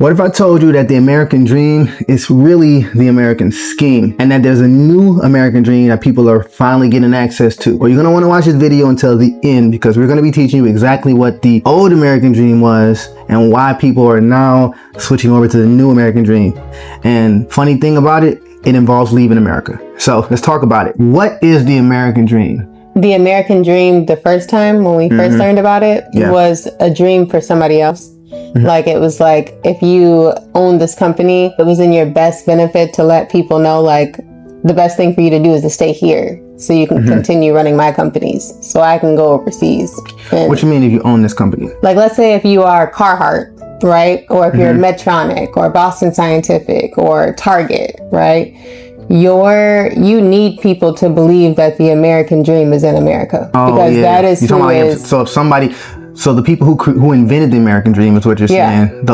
What if I told you that the American dream is really the American scheme, and that there's a new American dream that people are finally getting access to? Well, you're going to want to watch this video until the end, because we're going to be teaching you exactly what the old American dream was and why people are now switching over to the new American dream. And funny thing about it, it involves leaving America. So let's talk about it. What is the American dream? The American dream, the first time when we first learned about it, was a dream for somebody else. Like, it was like, if you own this company, it was in your best benefit to let people know, like, the best thing for you to do is to stay here so you can continue running my companies, so I can go overseas. And, what you mean if you own this company? like, let's say if you are Carhartt, right? Or if you're Medtronic or Boston Scientific or Target, right? You need people to believe that the American dream is in America, because that is who is. So if somebody, so the people who invented the American dream is what you're saying.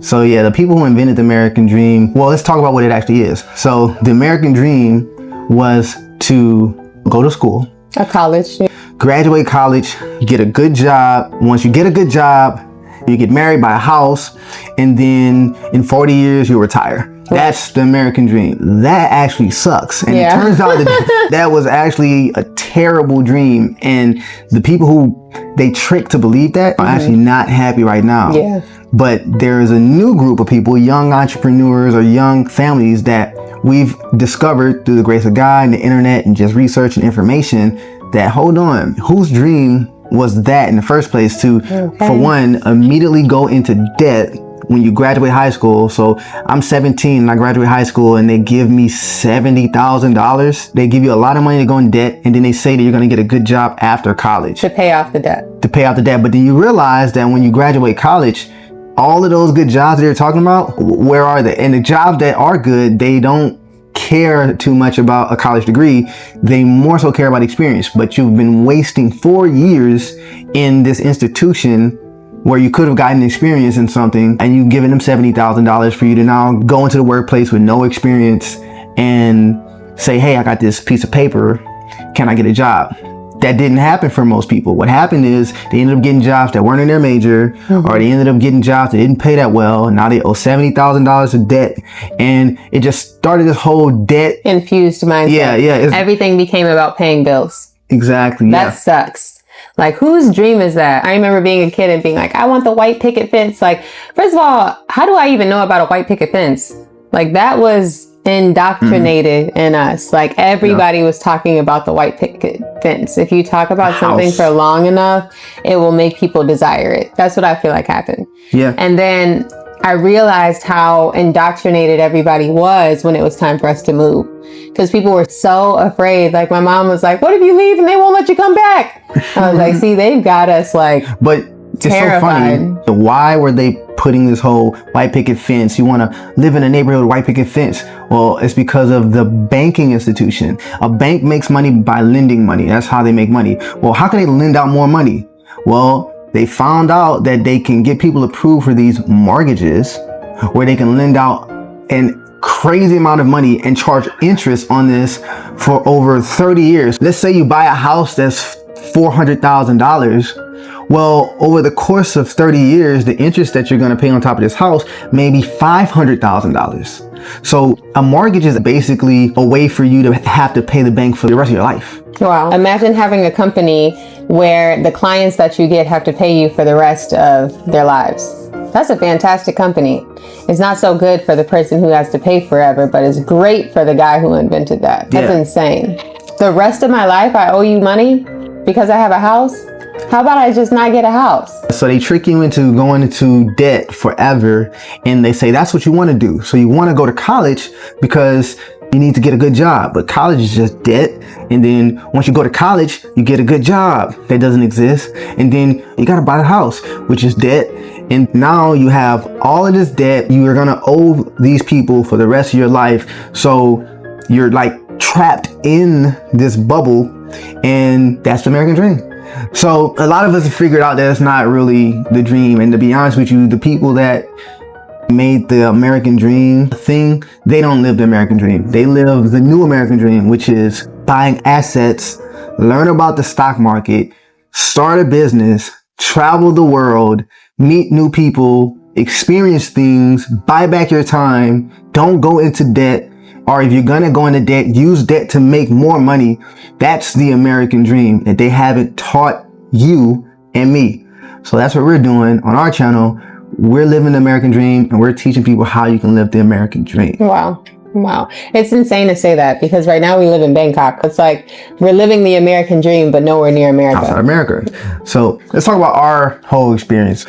So the people who invented the American dream. Well, let's talk about what it actually is. So the American dream was to go to school, a college, graduate college, get a good job. Once you get a good job, you get married, buy a house, and then in 40 years you retire. That's the American dream. That actually sucks. And it turns out that that was actually a terrible dream. And the people who they tricked to believe that are actually not happy right now. Yeah. But there is a new group of people, young entrepreneurs or young families, that we've discovered through the grace of God and the internet and just research and information that, hold on, whose dream was that in the first place to, for one, immediately go into debt when you graduate high school. So I'm 17 and I graduate high school and they give me $70,000. They give you a lot of money to go in debt, and then they say that you're going to get a good job after college. to pay off the debt. But then you realize that when you graduate college, all of those good jobs that you're talking about, where are they? And the jobs that are good, they don't care too much about a college degree. They more so care about experience. But you've been wasting 4 years in this institution where you could have gotten experience in something, and you've given them $70,000 for you to now go into the workplace with no experience and say, hey, I got this piece of paper, can I get a job? That didn't happen for most people. What happened is they ended up getting jobs that weren't in their major, or they ended up getting jobs that didn't pay that well. Now they owe $70,000 of debt, and it just started this whole debt infused mindset. Everything became about paying bills. Exactly. That sucks. Like, whose dream is that? I remember being a kid and being like, I want the white picket fence. Like, first of all, how do I even know about a white picket fence? Like, that was indoctrinated in us. Like, everybody was talking about the white picket fence. If you talk about something for long enough, it will make people desire it. That's what I feel like happened. Yeah. And then I realized how indoctrinated everybody was when it was time for us to move. Because people were so afraid. Like, my mom was like, what if you leave and they won't let you come back? I was like, see, they've got us like terrified. So funny. Why were they putting this whole white picket fence? You want to live in a neighborhood with white picket fence? Well, it's because of the banking institution. A bank makes money by lending money. That's how they make money. Well, how can they lend out more money? Well, they found out that they can get people approved for these mortgages where they can lend out an crazy amount of money and charge interest on this for over 30 years. Let's say you buy a house that's $400,000. Well, over the course of 30 years, the interest that you're going to pay on top of this house may be $500,000. So a mortgage is basically a way for you to have to pay the bank for the rest of your life. Wow. Imagine having a company where the clients that you get have to pay you for the rest of their lives. That's a fantastic company. It's not so good for the person who has to pay forever, but it's great for the guy who invented that. That's insane. The rest of my life, I owe you money because I have a house. How about I just not get a house? So they trick you into going into debt forever, and they say that's what you want to do. So you want to go to college because you need to get a good job, but college is just debt. And then once you go to college, you get a good job that doesn't exist, and then you got to buy a house, which is debt. And now you have all of this debt. You are going to owe these people for the rest of your life. So you're like trapped in this bubble, and that's the American dream. So a lot of us have figured out that it's not really the dream. And to be honest with you, the people that made the American dream thing, they don't live the American dream. They live the new American dream, which is buying assets, learn about the stock market, start a business, travel the world, meet new people, experience things, buy back your time, don't go into debt, or if you're gonna go into debt, use debt to make more money. That's the American dream that they haven't taught you and me. So that's what we're doing on our channel. We're living the American dream, and we're teaching people how you can live the American dream. Wow. Wow. It's insane to say that, because right now we live in Bangkok. It's like we're living the American dream, but nowhere near America. Outside America. So let's talk about our whole experience.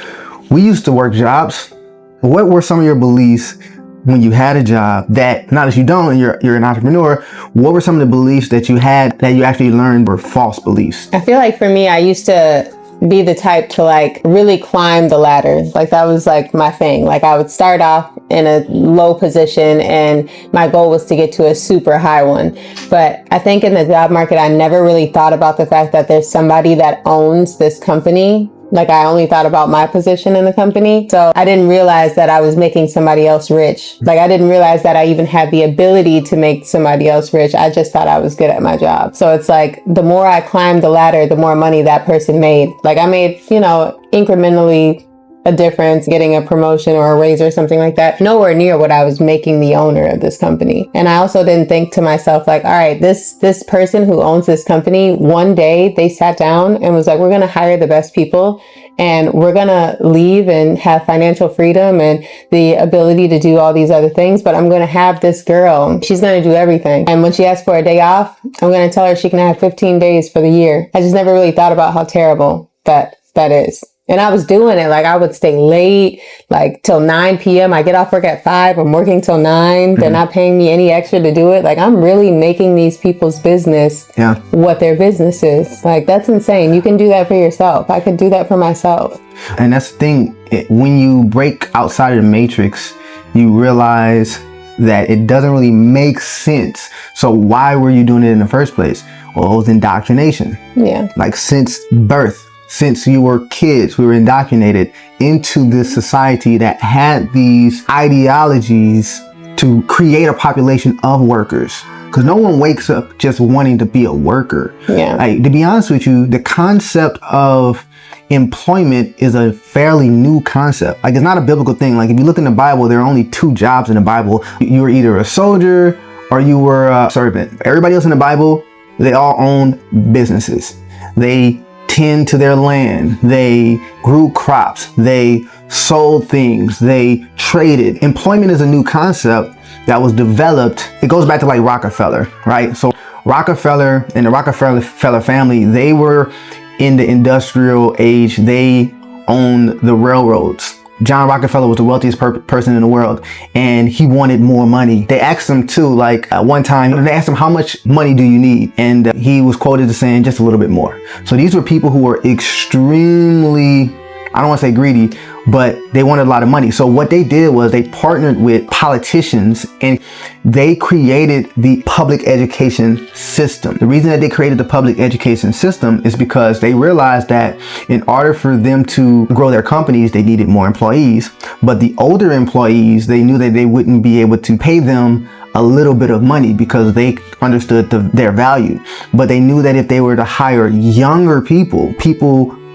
We used to work jobs. What were some of your beliefs when you had a job that, now that you don't, and you're an entrepreneur, what were some of the beliefs that you had that you actually learned were false beliefs? I feel like for me, I used to be the type to like really climb the ladder. Like that was like my thing. Like I would start off in a low position and my goal was to get to a super high one. But I think in the job market, I never really thought about the fact that there's somebody that owns this company. Like I only thought about my position in the company. So I didn't realize that I was making somebody else rich. Like I didn't realize that I even had the ability to make somebody else rich. I just thought I was good at my job. So it's like the more I climbed the ladder, the more money that person made. Like I made, incrementally a difference, getting a promotion or a raise or something like that. Nowhere near what I was making the owner of this company. And I also didn't think to myself like, all right, this person who owns this company, one day they sat down and was like, we're going to hire the best people and we're going to leave and have financial freedom and the ability to do all these other things. But I'm going to have this girl. She's going to do everything. And when she asks for a day off, I'm going to tell her she can have 15 days for the year. I just never really thought about how terrible that is. And I was doing it. Like I would stay late, like till 9 p.m. I get off work at 5. I'm working till 9. They're not paying me any extra to do it. Like I'm really making these people's business what their business is. Like that's insane. You can do that for yourself. I could do that for myself. And that's the thing. When you break outside of the matrix, you realize that it doesn't really make sense. So why were you doing it in the first place? Well, it was indoctrination. Yeah. Like since birth. Since you were kids, we were indoctrinated into this society that had these ideologies to create a population of workers. Because no one wakes up just wanting to be a worker. Yeah. Like, to be honest with you, the concept of employment is a fairly new concept. Like it's not a biblical thing. Like if you look in the Bible, there are only 2 jobs in the Bible. You were either a soldier or you were a servant. Everybody else in the Bible, they all owned businesses. They tend to their land. They grew crops. They sold things. They traded. Employment is a new concept that was developed. It goes back to like Rockefeller, right? So Rockefeller and the Rockefeller family, they were in the industrial age. They owned the railroads. John Rockefeller was the wealthiest person in the world, and he wanted more money. They asked him too, like one time, they asked him, how much money do you need? And he was quoted as saying just a little bit more. So these were people who were extremely, I don't want to say greedy, but they wanted a lot of money. So what they did was they partnered with politicians and they created the public education system. The reason that they created the public education system is because they realized that in order for them to grow their companies, they needed more employees. But the older employees, they knew that they wouldn't be able to pay them a little bit of money because they understood their value. But they knew that if they were to hire younger people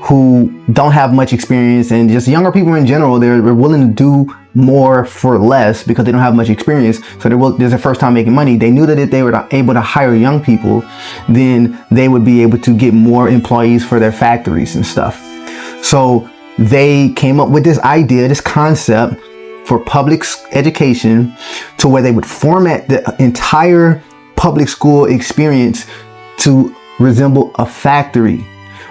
who don't have much experience, and just younger people in general, they're willing to do more for less because they don't have much experience. So there's their first time making money. They knew that if they were able to hire young people, then they would be able to get more employees for their factories and stuff. So they came up with this idea, this concept for public education, to where they would format the entire public school experience to resemble a factory.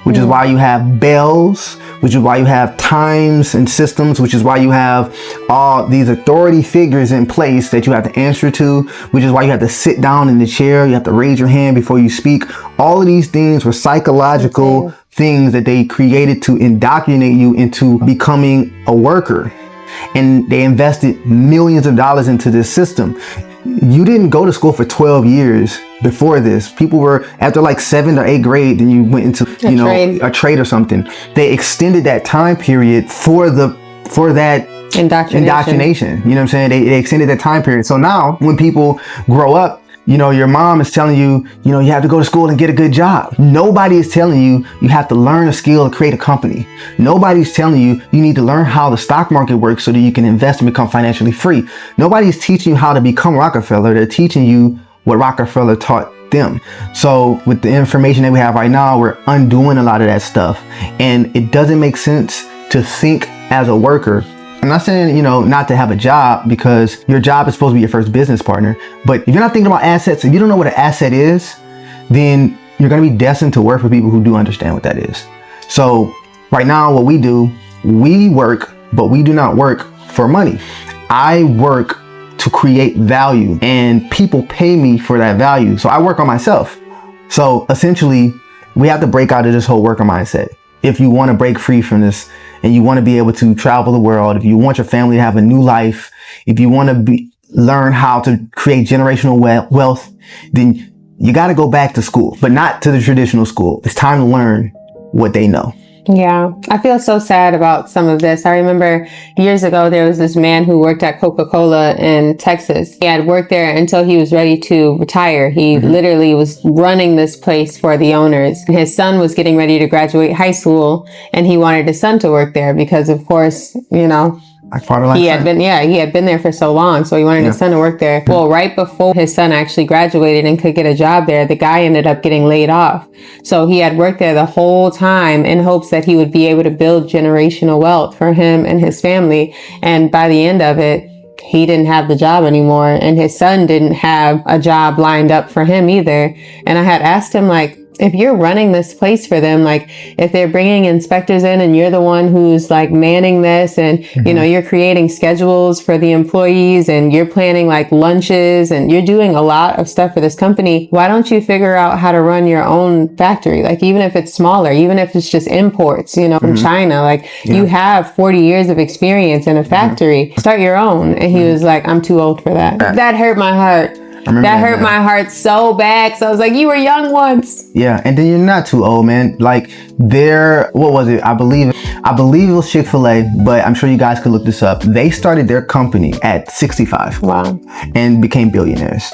Which is why you have bells, which is why you have times and systems, which is why you have all these authority figures in place that you have to answer to, which is why you have to sit down in the chair, you have to raise your hand before you speak. All of these things were psychological things that they created to indoctrinate you into becoming a worker. And they invested millions of dollars into this system. You didn't go to school for 12 years before this. People were, after like 7th or 8th grade, then you went into, a trade or something. They extended that time period for that indoctrination. You know what I'm saying? They extended that time period. So now when people grow up, Your mom is telling you, you have to go to school and get a good job. Nobody is telling you you have to learn a skill to create a company. Nobody's telling you you need to learn how the stock market works so that you can invest and become financially free. Nobody's teaching you how to become Rockefeller. They're teaching you what Rockefeller taught them. So with the information that we have right now, we're undoing a lot of that stuff. And it doesn't make sense to think as a worker. I'm not saying, not to have a job, because your job is supposed to be your first business partner. But if you're not thinking about assets, if you don't know what an asset is, then you're going to be destined to work for people who do understand what that is. So right now, what we do, we work, but we do not work for money. I work to create value, and people pay me for that value. So I work on myself. So essentially, we have to break out of this whole worker mindset. If you want to break free from this and you want to be able to travel the world, if you want your family to have a new life, if you want to learn how to create generational wealth, then you got to go back to school, but not to the traditional school. It's time to learn what they know. Yeah, I feel so sad about some of this. I remember years ago, there was this man who worked at Coca-Cola in Texas. He had worked there until he was ready to retire. He literally was running this place for the owners. His son was getting ready to graduate high school, and he wanted his son to work there because, of course, he had been there for so long, so he wanted his son to work there. Well, right before his son actually graduated and could get a job there, the guy ended up getting laid off. So he had worked there the whole time in hopes that he would be able to build generational wealth for him and his family. And by the end of it, he didn't have the job anymore, and his son didn't have a job lined up for him either. And I had asked him, if you're running this place for them, if they're bringing inspectors in and you're the one who's manning this, and you're creating schedules for the employees, and you're planning lunches, and you're doing a lot of stuff for this company, why don't you figure out how to run your own factory? Even if it's smaller, even if it's just imports, from China, you have 40 years of experience in a factory, start your own. And he was like, I'm too old for that. That hurt my heart. That hurt my heart so bad. So I was like, you were young once. Yeah, and then you're not too old, man. What was it? I believe it was Chick-fil-A, but I'm sure you guys could look this up. They started their company at 65. Wow. And became billionaires.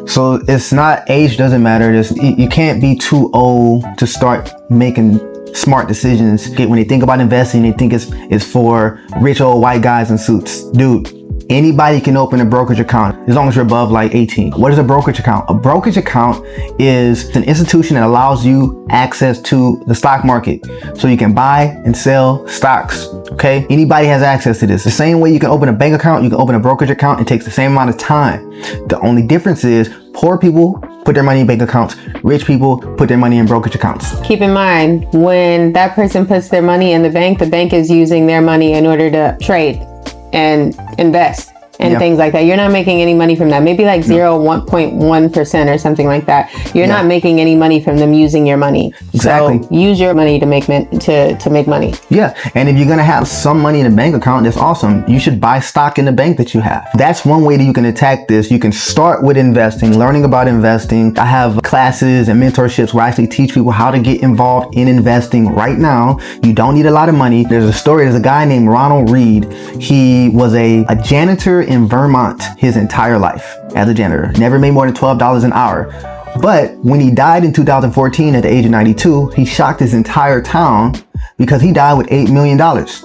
So it's not, age doesn't matter. You can't be too old to start making smart decisions. When they think about investing, they think it's for rich old white guys in suits. Dude, anybody can open a brokerage account as long as you're above 18. What is a brokerage account? A brokerage account is an institution that allows you access to the stock market. So you can buy and sell stocks. Okay? Anybody has access to this. The same way you can open a bank account, you can open a brokerage account. It takes the same amount of time. The only difference is poor people put their money in bank accounts. Rich people put their money in brokerage accounts. Keep in mind, when that person puts their money in the bank is using their money in order to trade and invest and things like that. You're not making any money from that. Maybe 1.1% or something like that. You're not making any money from them using your money. Exactly. So use your money to make money. Yeah, and if you're gonna have some money in a bank account, that's awesome. You should buy stock in the bank that you have. That's one way that you can attack this. You can start with investing, learning about investing. I have classes and mentorships where I actually teach people how to get involved in investing right now. You don't need a lot of money. There's a guy named Ronald Reed. He was a janitor in Vermont his entire life as a janitor. Never made more than $12 an hour. But when he died in 2014 at the age of 92, he shocked his entire town because he died with $8 million.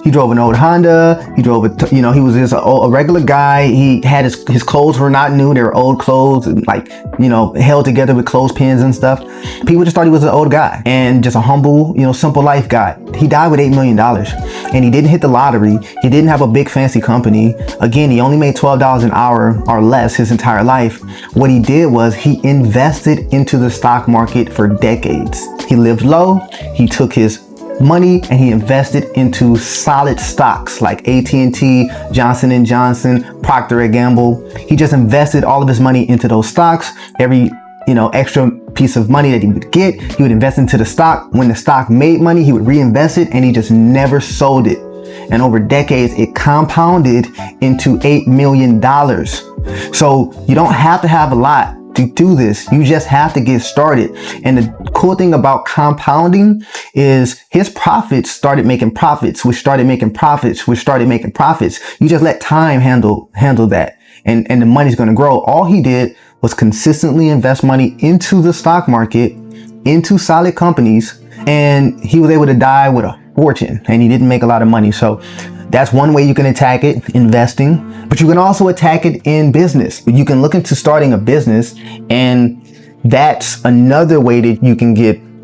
He drove an old Honda. He drove he was just a regular guy. He had his clothes were not new. They were old clothes, held together with clothespins and stuff. People just thought he was an old guy and just a humble, simple life guy. He died with $8 million and he didn't hit the lottery. He didn't have a big fancy company. Again, he only made $12 an hour or less his entire life. What he did was he invested into the stock market for decades. He lived low. He took his money and he invested into solid stocks like AT&T, Johnson & Johnson, Procter & Gamble. He just invested all of his money into those stocks. Every extra piece of money that he would get, he would invest into the stock. When the stock made money, he would reinvest it, and he just never sold it. And over decades, it compounded into $8 million. So you don't have to have a lot to do this. You just have to get started. And the cool thing about compounding is his profits started making profits, which started making profits, which started making profits. You just let time handle that. And the money's going to grow. All he did was consistently invest money into the stock market, into solid companies, and he was able to die with a fortune, and he didn't make a lot of money. So that's one way you can attack it, investing. But you can also attack it in business. You can look into starting a business, and that's another way that you can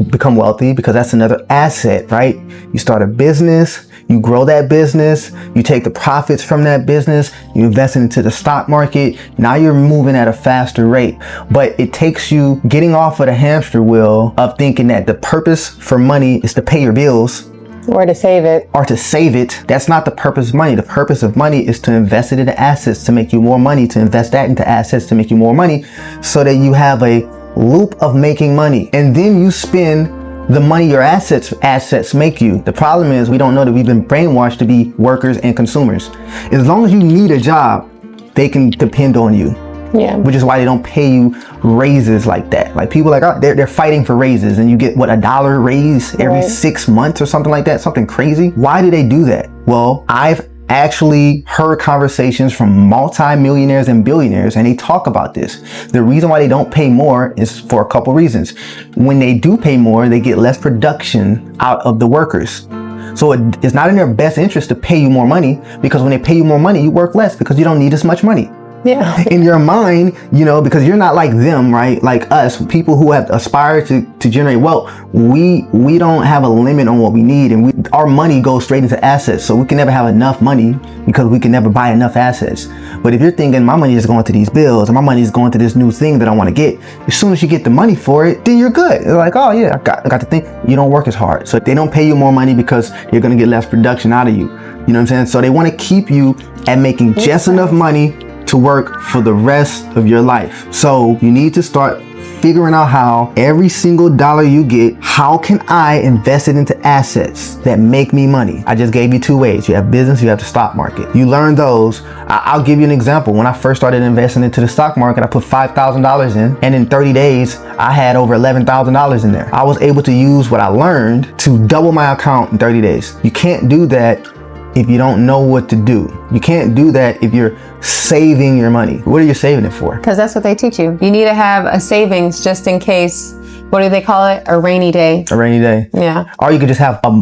become wealthy, because that's another asset, right? You start a business, you grow that business, you take the profits from that business, you invest it into the stock market. Now you're moving at a faster rate. But it takes you getting off of the hamster wheel of thinking that the purpose for money is to pay your bills. Or to save it. That's not the purpose of money. The purpose of money is to invest it into assets to make you more money, to invest that into assets to make you more money, so that you have a loop of making money. And then you spend the money your assets make you. The problem is we don't know that we've been brainwashed to be workers and consumers. As long as you need a job, they can depend on you. Yeah. Which is why they don't pay you raises like that. Like people they're fighting for raises, and you get $1 raise every 6 months or something like that, something crazy. Why do they do that? Well, I've actually heard conversations from multi-millionaires and billionaires, and they talk about this. The reason why they don't pay more is for a couple reasons. When they do pay more, they get less production out of the workers. So it's not in their best interest to pay you more money, because when they pay you more money, you work less because you don't need as much money. Yeah. In your mind, because you're not like them, right? Like us, people who have aspired to generate wealth, we don't have a limit on what we need, and our money goes straight into assets. So we can never have enough money because we can never buy enough assets. But if you're thinking my money is going to these bills, or my money is going to this new thing that I want to get, as soon as you get the money for it, then you're good. They're like, oh yeah, I got the thing. You don't work as hard. So they don't pay you more money because you're going to get less production out of you. You know what I'm saying? So they want to keep you at making just enough money to work for the rest of your life. So you need to start figuring out how every single dollar you get, how can I invest it into assets that make me money? I just gave you 2 ways. You have business, you have the stock market. You learn those. I'll give you an example. When I first started investing into the stock market, I put $5,000 in, and in 30 days, I had over $11,000 in there. I was able to use what I learned to double my account in 30 days. You can't do that if you don't know what to do. You can't do that if you're saving your money. What are you saving it for? Because that's what they teach you. You need to have a savings just in case, what do they call it? A rainy day. A rainy day. Yeah. Or you could just have a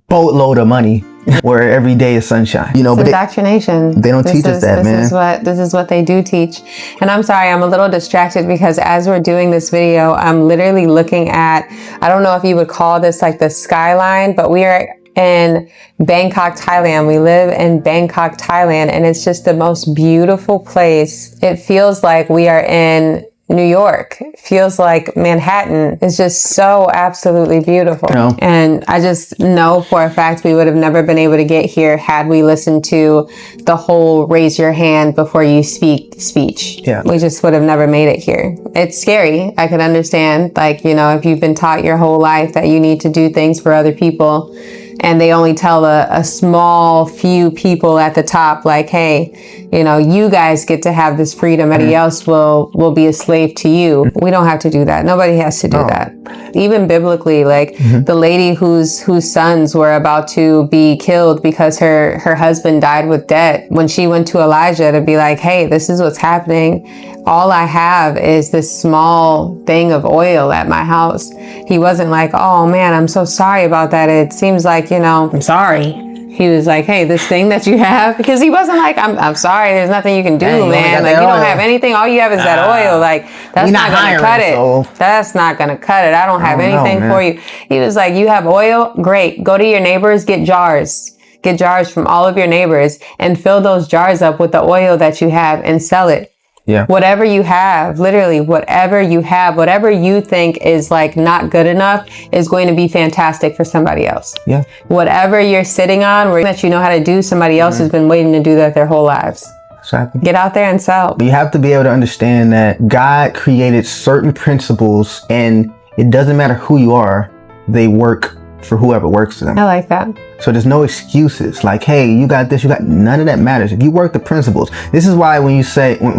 boatload of money where every day is sunshine. It's indoctrination. They don't teach us that, man. This is what they do teach. And I'm sorry, I'm a little distracted because as we're doing this video, I'm literally looking at, I don't know if you would call this like the skyline, but we are in Bangkok, Thailand. We live in Bangkok, Thailand, and it's just the most beautiful place. It feels like we are in New York. It feels like Manhattan. It's just so absolutely beautiful. And I just know for a fact we would have never been able to get here had we listened to the whole raise your hand before you speak speech. Yeah. We just would have never made it here. It's scary. I can understand, if you've been taught your whole life that you need to do things for other people, and they only tell a small few people at the top, like, hey, you guys get to have this freedom. Everybody else will be a slave to you. We don't have to do that. Nobody has to do that. Even biblically, the lady whose sons were about to be killed because her husband died with debt, when she went to Elijah to be like, hey, this is what's happening. All I have is this small thing of oil at my house. He wasn't like, oh man, I'm so sorry about that. It seems like, I'm sorry. He was like, hey, this thing that you have, because he wasn't like, I'm sorry, there's nothing you can do, man. You don't have anything. All you have is that oil. That's not going to cut it. That's not going to cut it. I don't have anything for you. He was like, you have oil? Great. Go to your neighbors, get jars. Get jars from all of your neighbors and fill those jars up with the oil that you have and sell it. Yeah. Whatever you have, literally whatever you have, whatever you think is not good enough is going to be fantastic for somebody else. Yeah. Whatever you're sitting on, that you know how to do, somebody else has been waiting to do that their whole lives. Exactly. Get out there and sell. You have to be able to understand that God created certain principles, and it doesn't matter who you are, they work for whoever works for them. I like that. So there's no excuses like, hey, you got this, you got none of that matters. If you work the principles, this is why when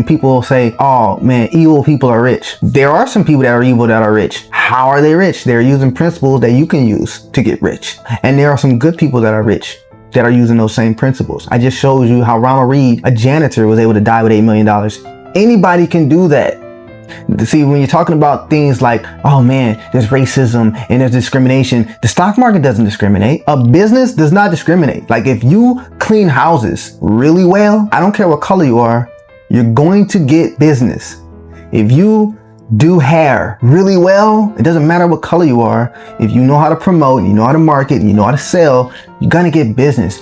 people say, oh man, evil people are rich. There are some people that are evil that are rich. How are they rich? They're using principles that you can use to get rich. And there are some good people that are rich that are using those same principles. I just showed you how Ronald Reed, a janitor, was able to die with $8 million. Anybody can do that. See, when you're talking about things like, oh man, there's racism and there's discrimination, the stock market doesn't discriminate. A business does not discriminate. Like if you clean houses really well, I don't care what color you are, you're going to get business. If you do hair really well, it doesn't matter what color you are. If you know how to promote, you know how to market, you know how to sell, you're gonna get business.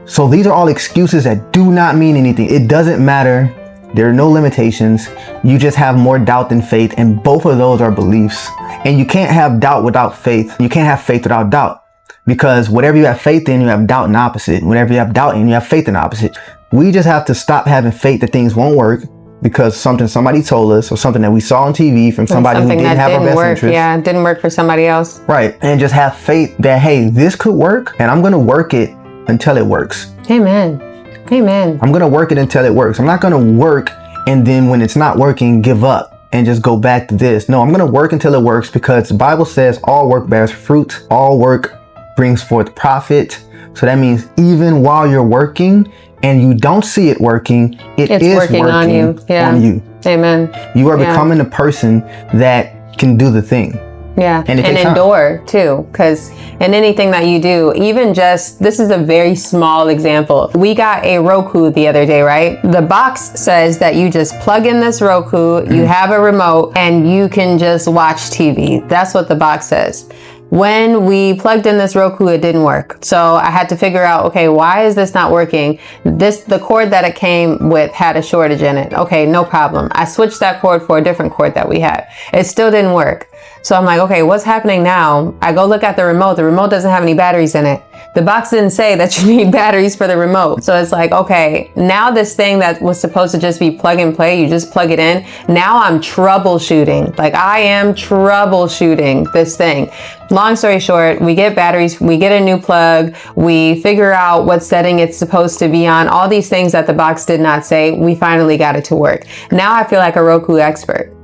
So these are all excuses that do not mean anything. It doesn't matter. There are no limitations. You just have more doubt than faith, and both of those are beliefs. And you can't have doubt without faith. You can't have faith without doubt, because whatever you have faith in, you have doubt in opposite. Whatever you have doubt in, you have faith in opposite. We just have to stop having faith that things won't work because somebody told us, or something that we saw on TV from somebody who didn't have our best interest. Yeah, it didn't work for somebody else. Right. And just have faith that, hey, this could work, and I'm going to work it until it works. Amen. Amen. I'm going to work it until it works. I'm not going to work and then when it's not working, give up and just go back to this. No, I'm going to work until it works, because the Bible says all work bears fruit. All work brings forth profit. So that means even while you're working and you don't see it working, it's working on you. Yeah. On you. Amen. You are becoming the person that can do the thing. Yeah, and endure too, because in anything that you do, even just, this is a very small example. We got a Roku the other day, right? The box says that you just plug in this Roku, you have a remote, and you can just watch TV. That's what the box says. When we plugged in this Roku, it didn't work. So I had to figure out, okay, why is this not working? The cord that it came with had a shortage in it. Okay, no problem. I switched that cord for a different cord that we had. It still didn't work. So I'm like, okay, what's happening now? I go look at the remote. The remote doesn't have any batteries in it. The box didn't say that you need batteries for the remote. So it's like, okay, now this thing that was supposed to just be plug and play, you just plug it in. Now I'm troubleshooting. Like I am troubleshooting this thing. Long story short, we get batteries, we get a new plug, we figure out what setting it's supposed to be on, all these things that the box did not say. We finally got it to work. Now I feel like a Roku expert.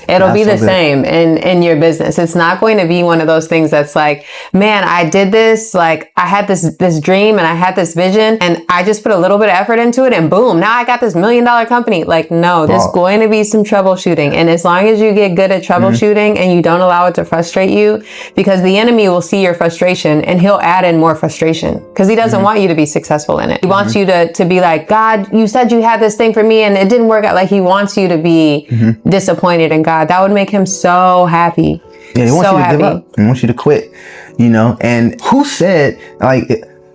It'll be the same in your business. It's not going to be one of those things that's like, man, I did this, like I had this dream and I had this vision and I just put a little bit of effort into it and boom, now I got this $1 million company. Like, no, there's going to be some troubleshooting. And as long as you get good at troubleshooting and you don't allow it to frustrate you, because the enemy will see your frustration and he'll add in more frustration because he doesn't want you to be successful in it. He wants you to be like, God, you said you had this thing for me and it didn't work out. Like he wants you to be disappointed in God. That would make him so happy. Yeah, he wants you to give up. He wants you to quit, you know. And who said, like,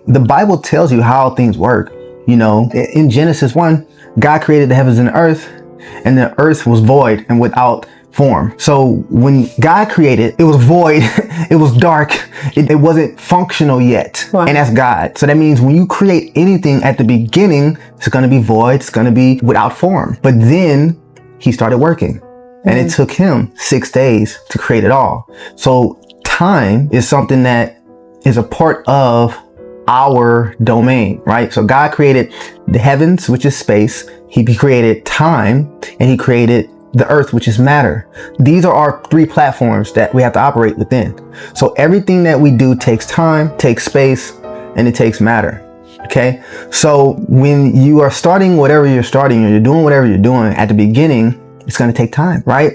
the Bible tells you how things work, you know. In Genesis 1, God created the heavens and the earth, and the earth was void and without form. So when God created, it was void, it was dark, it wasn't functional yet. Wow. And that's God. So that means when you create anything at the beginning, it's going to be void, it's going to be without form. But then he started working. And it took him 6 days to create it all. So time is something that is a part of our domain, right? So God created the heavens, which is space. He created time, and he created the earth, which is matter. These are our 3 platforms that we have to operate within. So everything that we do takes time, takes space, and it takes matter. Okay. So when you are starting whatever you're starting, or you're doing whatever you're doing at the beginning, it's going to take time, right?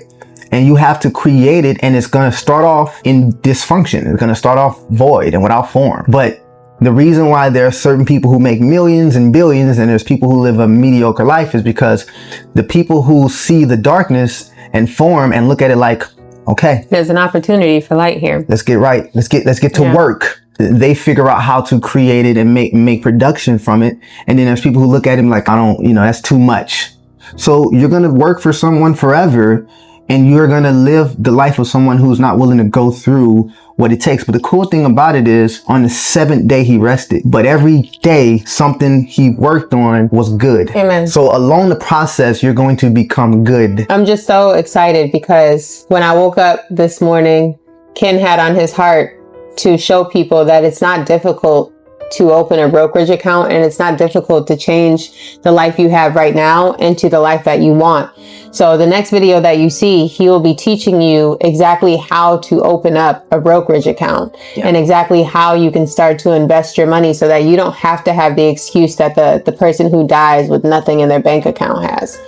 And you have to create it, and it's going to start off in dysfunction. It's going to start off void and without form. But the reason why there are certain people who make millions and billions and there's people who live a mediocre life is because the people who see the darkness and form and look at it like, okay, there's an opportunity for light here. Let's get right. Let's get to work. They figure out how to create it and make production from it. And then there's people who look at him like, I don't, that's too much. So you're going to work for someone forever, and you're going to live the life of someone who's not willing to go through what it takes. But the cool thing about it is, on the 7th day he rested, but every day something he worked on was good. Amen. So along the process, you're going to become good. I'm just so excited because when I woke up this morning, Ken had on his heart to show people that it's not difficult to open a brokerage account, and it's not difficult to change the life you have right now into the life that you want. So the next video that you see, he will be teaching you exactly how to open up a brokerage account and exactly how you can start to invest your money so that you don't have to have the excuse that the person who dies with nothing in their bank account has.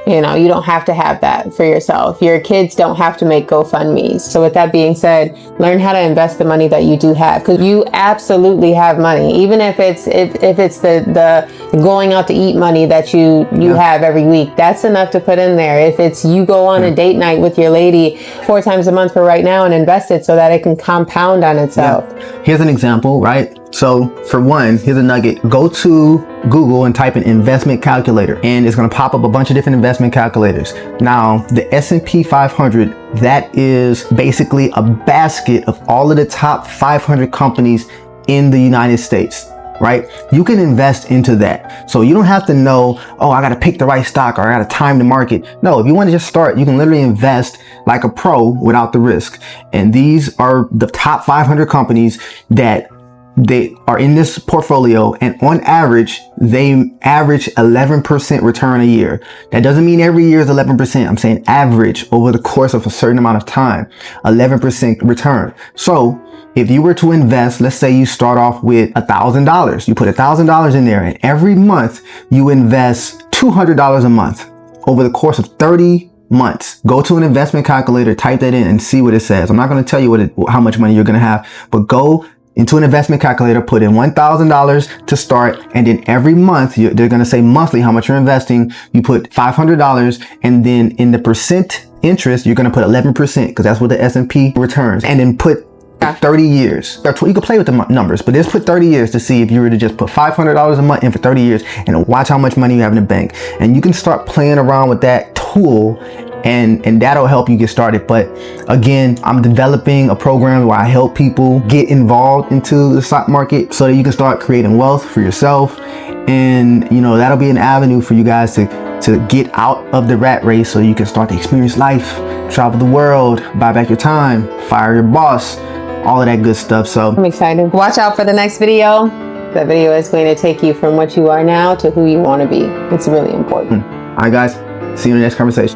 You don't have to have that for yourself. Your kids don't have to make GoFundMes. So with that being said, learn how to invest the money that you do have, because you absolutely have money. Even if it's the going out to eat money that you have every week, that's enough to put in there. If it's you go on a date night with your lady 4 times a month for right now and invest it so that it can compound on itself. Here's an example, right? So for one, here's a nugget. Go to Google and type in investment calculator, and it's going to pop up a bunch of different investment calculators. Now, the S&P 500, that is basically a basket of all of the top 500 companies in the United States, right? You can invest into that. So you don't have to know, oh, I got to pick the right stock or I got to time the market. No, if you want to just start, you can literally invest like a pro without the risk. And these are the top 500 companies that they are in this portfolio, and on average, they average 11% return a year. That doesn't mean every year is 11%. I'm saying average over the course of a certain amount of time, 11% return. So if you were to invest, let's say you start off with $1,000, you put $1,000 in there, and every month you invest $200 a month over the course of 30 months. Go to an investment calculator, type that in and see what it says. I'm not going to tell you how much money you're going to have, but go into an investment calculator, put in $1,000 to start, and then every month they're going to say monthly how much you're investing. You put $500, and then in the percent interest, you're going to put 11%, because that's what the S&P returns. And then put 30 years. You can play with the numbers, but just put 30 years to see if you were to just put $500 a month in for 30 years and watch how much money you have in the bank. And you can start playing around with that tool, and that'll help you get started. But again, I'm developing a program where I help people get involved into the stock market so that you can start creating wealth for yourself. And that'll be an avenue for you guys to get out of the rat race so you can start to experience life, travel the world, buy back your time, fire your boss, all of that good stuff. So I'm excited. Watch out for the next video. That video is going to take you from what you are now to who you want to be. It's really important. All right, guys. See you in the next conversation.